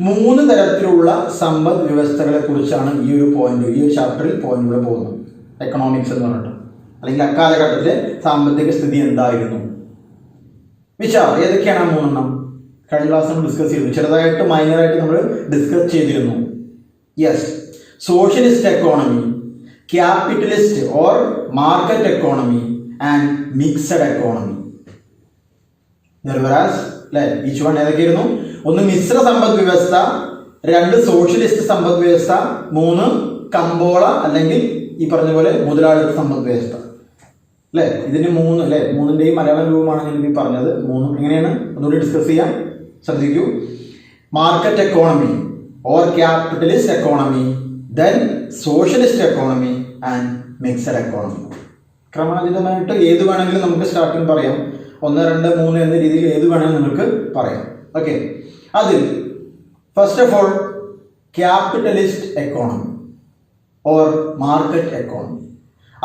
മൂന്ന് തരത്തിലുള്ള സമ്പദ് വ്യവസ്ഥകളെ കുറിച്ചാണ് ഈ ഒരു ചാപ്റ്ററിൽ പോയിന്റുകൾ പോകുന്നത്. എക്കണോമിക്സ് എന്ന് പറഞ്ഞിട്ട്, അല്ലെങ്കിൽ അക്കാലഘട്ടത്തിലെ സാമ്പത്തിക സ്ഥിതി എന്തായിരുന്നു. ഏതൊക്കെയാണ് ആ മൂന്നെണ്ണം? കഴിഞ്ഞ ക്ലാസ് നമ്മൾ ഡിസ്കസ് ചെയ്തു, ചെറുതായിട്ട് മൈനറായിട്ട് നമ്മൾ ഡിസ്കസ് ചെയ്തിരുന്നു. Yes, socialist economy, capitalist or market economy and mixed economy. അല്ലേ, ഈച്ച് വൺ ഏതൊക്കെയായിരുന്നു? ഒന്ന് മിശ്ര സമ്പദ് വ്യവസ്ഥ, രണ്ട് സോഷ്യലിസ്റ്റ് സമ്പദ് വ്യവസ്ഥ, മൂന്ന് കമ്പോള അല്ലെങ്കിൽ ഈ പറഞ്ഞ പോലെ മുതലാളിത്ത സമ്പദ് വ്യവസ്ഥ. അല്ലേ, ഇതിന് മൂന്ന് അല്ലേ, മൂന്നിൻ്റെയും മലയാളം രൂപമാണ് ഞാൻ ഈ പറഞ്ഞത്. മൂന്നും എങ്ങനെയാണ് ഒന്നുകൂടി ഡിസ്കസ് ചെയ്യാം, ശ്രദ്ധിക്കൂ. Market economy or capitalist economy, then socialist economy and mixed economy. ക്രമാതീതമായിട്ട് ഏത് വേണമെങ്കിലും നമുക്ക് സ്റ്റാർട്ടിങ് പറയാം. 1, 2, 3 എന്ന രീതിയിൽ ഏത് വേണമെങ്കിലും നിങ്ങൾക്ക് പറയാം. ഓക്കെ, അതിൽ first of all capitalist economy or market economy,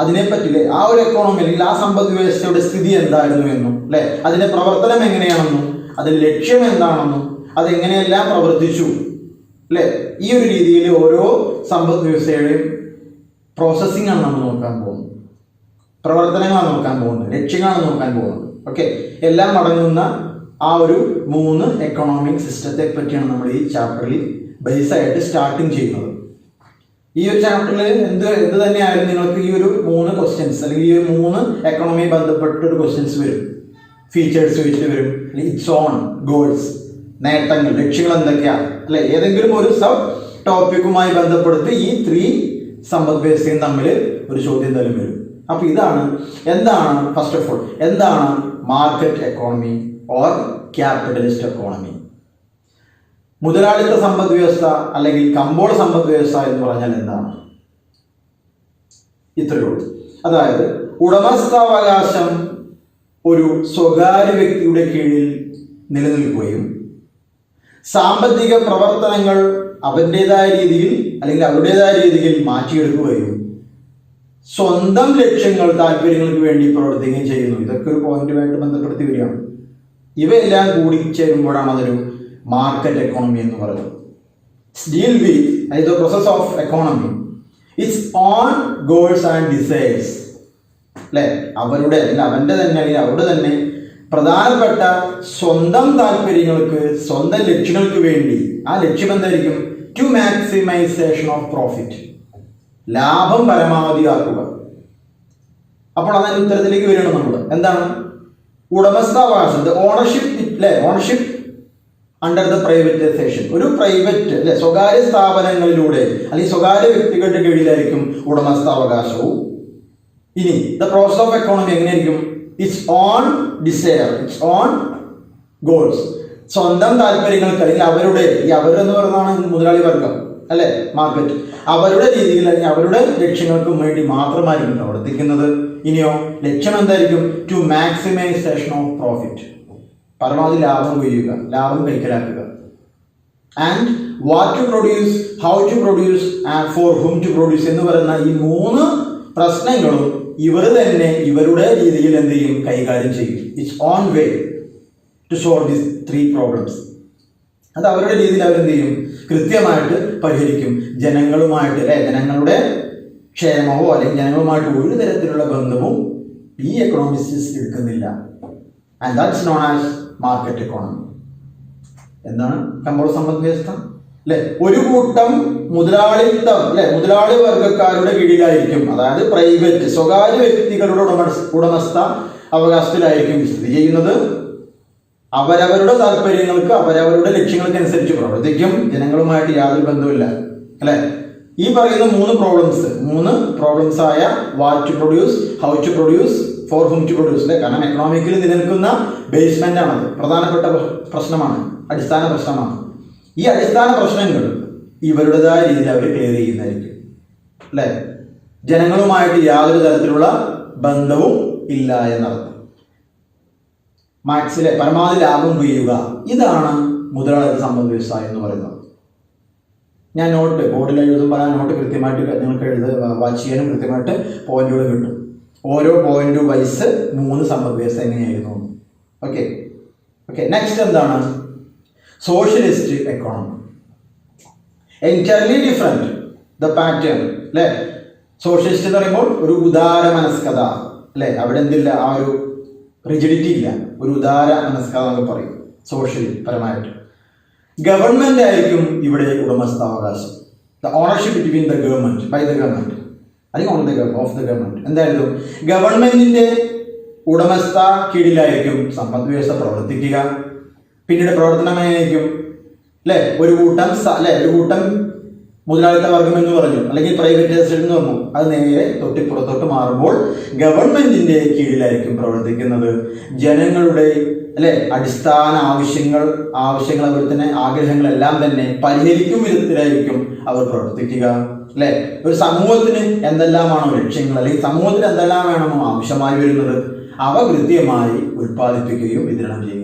അതിനെപ്പറ്റില്ലേ ആ ഒരു എക്കോണമി അല്ലെങ്കിൽ ആ സമ്പദ് വ്യവസ്ഥയുടെ സ്ഥിതി എന്തായിരുന്നു എന്നും, അല്ലെ അതിന്റെ പ്രവർത്തനം എങ്ങനെയാണെന്നും, അതിന്റെ ലക്ഷ്യം എന്താണെന്നും, അതെങ്ങനെയെല്ലാം പ്രവർത്തിച്ചു, അല്ലെ ഈ ഒരു രീതിയിൽ ഓരോ സമ്പദ് വ്യവസ്ഥയുടെയും പ്രോസസ്സിംഗ് ആണ് നമ്മൾ നോക്കാൻ പോകുന്നത്, പ്രവർത്തനങ്ങളാണ് നോക്കാൻ പോകുന്നത്, ലക്ഷ്യങ്ങളാണ് നോക്കാൻ പോകുന്നത്. ഓക്കെ, എല്ലാം അടങ്ങുന്ന ആ ഒരു 3 എക്കണോമിക് സിസ്റ്റത്തെ പറ്റിയാണ് നമ്മൾ ഈ ചാപ്റ്ററിൽ ബേസ് ആയിട്ട് സ്റ്റാർട്ടിങ് ചെയ്യുന്നത്. ഈ ഒരു ചാപ്റ്ററിൽ എന്ത് തന്നെയായാലും നിങ്ങൾക്ക് ഈ ഒരു 3 ക്വസ്റ്റ്യൻസ് അല്ലെങ്കിൽ ഈ ഒരു 3 എക്കണോമിയെ ബന്ധപ്പെട്ടൊരു ക്വസ്റ്റ്യൻസ് വരും, ഫീച്ചേഴ്സ് വെച്ചിട്ട് വരും, ഇറ്റ്സ് ഓൺ ഗോൾസ്, നേട്ടങ്ങൾ, ലക്ഷ്യങ്ങൾ എന്തൊക്കെയാണ്, അല്ലെ ഏതെങ്കിലും ഒരു സബ് ടോപ്പിക്കുമായി ബന്ധപ്പെടുത്തി ഈ 3 സമ്പദ് വ്യവസ്ഥയും തമ്മിൽ ഒരു ചോദ്യം എന്തായാലും വരും. അപ്പൊ എന്താണ് ഫസ്റ്റ് ഓഫ് ഓൾ എന്താണ് market economy or capitalist economy? മുതലാളിത്ത സമ്പദ് വ്യവസ്ഥ അല്ലെങ്കിൽ കമ്പോള സമ്പദ് വ്യവസ്ഥ എന്ന് പറഞ്ഞാൽ എന്താണ്? ഇത്രയേ ഉള്ളൂ. അതായത് ഉടമസ്ഥാവകാശം ഒരു സ്വകാര്യ വ്യക്തിയുടെ കീഴിൽ നിലനിൽക്കുകയും സാമ്പത്തിക പ്രവർത്തനങ്ങൾ അവരുടേതായ രീതിയിൽ അല്ലെങ്കിൽ അവരുടേതായ രീതിയിൽ മാറ്റിയെടുക്കുകയും സ്വന്തം ലക്ഷ്യങ്ങൾ, താല്പര്യങ്ങൾക്ക് വേണ്ടി പ്രവർത്തിക്കുകയും ചെയ്യുന്നു. ഇതൊക്കെ ഒരു പോയിന്റുമായിട്ട് ബന്ധപ്പെടുത്തി വരികയാണ്. ഇവയെല്ലാം കൂടി ചേരുമ്പോഴാണ് അതൊരു മാർക്കറ്റ് എക്കോണമി എന്ന് പറയുന്നത്. Deal with the process of economy it's own goals and desires. അല്ലെ, അവരുടെ തന്നെ പ്രധാനപ്പെട്ട സ്വന്തം താല്പര്യങ്ങൾക്ക്, സ്വന്തം ലക്ഷ്യങ്ങൾക്ക് വേണ്ടി. ആ ലക്ഷ്യം എന്തായിരിക്കും? ടു മാക്സിമൈസേഷൻ ഓഫ് പ്രോഫിറ്റ്, ലാഭം പരമാവധിയാക്കുക. അപ്പോൾ അതിന്റെ ഉത്തരത്തിലേക്ക് വരികയാണ് നമ്മൾ. എന്താണ് ഉടമസ്ഥാവകാശം? Ownership under the privatisation. ഒരു പ്രൈവറ്റ് സ്വകാര്യ സ്ഥാപനങ്ങളിലൂടെ അല്ലെങ്കിൽ സ്വകാര്യ വ്യക്തികളുടെ കീഴിലായിരിക്കും ഉടമസ്ഥാവകാശവും. ഇനി ദ പ്രോസസ് ഓഫ് എക്കോണമി എങ്ങനെയായിരിക്കും? It's own desire, it's own goals, സ്വന്തം താല്പര്യങ്ങൾക്ക് അല്ലെങ്കിൽ അവരെന്ന് പറയുന്നതാണ് മുതലാളി വർഗം, അല്ലെ മാർക്കറ്റ്, അവരുടെ രീതിയിൽ അല്ലെങ്കിൽ അവരുടെ ലക്ഷ്യങ്ങൾക്കും വേണ്ടി മാത്രമായിരിക്കും പ്രവർത്തിക്കുന്നത്. ഇനിയോ ലക്ഷ്യം എന്തായിരിക്കും? ടു മാക്സിമൈസേഷൻ ഓഫ് പ്രോഫിറ്റ്, പരമാവധി ലാഭം കൊയ്യുക, ലാഭം കൈക്കലാക്കുക. And what to produce, how to produce and for whom to produce എന്ന് പറയുന്ന ഈ 3 പ്രശ്നങ്ങളും ഇവർ തന്നെ ഇവരുടെ രീതിയിൽ എന്ത് ചെയ്യും? കൈകാര്യം ചെയ്യും. It's own way to solve these 3 problems. അത് അവരുടെ രീതിയിൽ അവരെന്ത് ചെയ്യും? കൃത്യമായിട്ട് പരിഹരിക്കും. ജനങ്ങളുടെ ക്ഷേമമോ അല്ലെങ്കിൽ ജനങ്ങളുമായിട്ട് ഒരു തരത്തിലുള്ള ബന്ധവും ഈ എക്കണോമിസ്റ്റ് എടുക്കുന്നില്ല. And that's known as market economy. എന്താണ് കമ്പോള സമ്പദ് വ്യവസ്ഥ? അല്ലെ, ഒരു കൂട്ടം മുതലാളി വർഗക്കാരുടെ കീഴിലായിരിക്കും, അതായത് പ്രൈവറ്റ് സ്വകാര്യ വ്യക്തികളുടെ ഉടമസ്ഥ അവകാശത്തിലായിരിക്കും സ്ഥിതി ചെയ്യുന്നത്. അവരവരുടെ താല്പര്യങ്ങൾക്ക്, അവരവരുടെ ലക്ഷ്യങ്ങൾക്ക് അനുസരിച്ച് പ്രവർത്തിക്കും. ജനങ്ങളുമായിട്ട് യാതൊരു ബന്ധവുമില്ല. അല്ലെ, ഈ പറയുന്ന 3 പ്രോബ്ലംസ് ആയ what to produce, how to produce, for whom to produce. അല്ലെ, കാരണം എക്കണോമിക്കിൽ നിലനിൽക്കുന്ന ബേസ്മെന്റ് ആണത്, പ്രധാനപ്പെട്ട പ്രശ്നമാണ്, അടിസ്ഥാന പ്രശ്നമാണ്. ഈ അടിസ്ഥാന പ്രശ്നങ്ങൾ ഇവരുടേതായ രീതിയിൽ അവർ ക്ലിയർ ചെയ്യുന്നതായിരിക്കും. അല്ലെ, ജനങ്ങളുമായിട്ട് യാതൊരു തരത്തിലുള്ള ബന്ധവും ഇല്ല എന്നർത്ഥം. പരമാവധി ലാഭം കൊയ്യുക, ഇതാണ് മുതലാളിത്ത സമ്പദ് വ്യവസ്ഥ എന്ന് പറയുന്നത്. ഞാൻ ബോർഡിൽ എഴുതുമ്പോൾ ആ നോട്ട് കൃത്യമായിട്ട് നിങ്ങൾക്ക് വാച്ച് ചെയ്യാനും കൃത്യമായിട്ട് പോയിന്റുകൾ കിട്ടും. ഓരോ പോയിന്റ് വൈസ് 3 സമ്പദ് വ്യവസ്ഥ എങ്ങനെയായിരുന്നു. ഓക്കെ, നെക്സ്റ്റ് എന്താണ്? Socialist economy. Entirely different the pattern അല്ലേ. സോഷ്യലിസ്റ്റ് എന്ന് പറയുമ്പോൾ ഒരു ഉദാര മനസ്കത അല്ലേ, അവിടെ എന്തില്ല, ആ ഒരു റിജിഡിറ്റി ഇല്ല, ഒരു ഉദാര മനസ്കത എന്നൊക്കെ പറയും സോഷ്യൽ പരമായിട്ട്. ഗവൺമെന്റ് ആയിരിക്കും ഇവിടെ ഉടമസ്ഥാവകാശം, the ownership between the government, by the government അല്ലെങ്കിൽ ഓഫ് ദ ഗവൺമെന്റ്. എന്തായിരുന്നു, ഗവൺമെന്റിന്റെ ഉടമസ്ഥ കീഴിലായിരിക്കും സമ്പദ് വ്യവസ്ഥ പ്രവർത്തിക്കുക. പിന്നീട് പ്രവർത്തനമായിരിക്കും അല്ലെ ഒരു കൂട്ടം മുതലാളിത്ത വർഗം എന്ന് പറഞ്ഞു, അല്ലെങ്കിൽ പ്രൈവറ്റൈസേഷൻ എന്ന് പറഞ്ഞു. അത് നേരെ തൊട്ടിപ്പുറത്തോട്ട് മാറുമ്പോൾ ഗവൺമെന്റിന്റെ കീഴിലായിരിക്കും പ്രവർത്തിക്കുന്നത്. ജനങ്ങളുടെ അടിസ്ഥാന ആവശ്യങ്ങൾ അതുപോലെ തന്നെ ആഗ്രഹങ്ങളെല്ലാം തന്നെ പരിഹരിക്കും വിധത്തിലായിരിക്കും അവർ പ്രവർത്തിക്കുക. അല്ലെ, ഒരു സമൂഹത്തിന് എന്തെല്ലാമാണോ ലക്ഷ്യങ്ങൾ, അല്ലെങ്കിൽ സമൂഹത്തിന് എന്തെല്ലാം വേണമോ ആവശ്യമായി വരുന്നത്, അവ കൃത്യമായി ഉൽപ്പാദിപ്പിക്കുകയും വിതരണം ചെയ്യുക.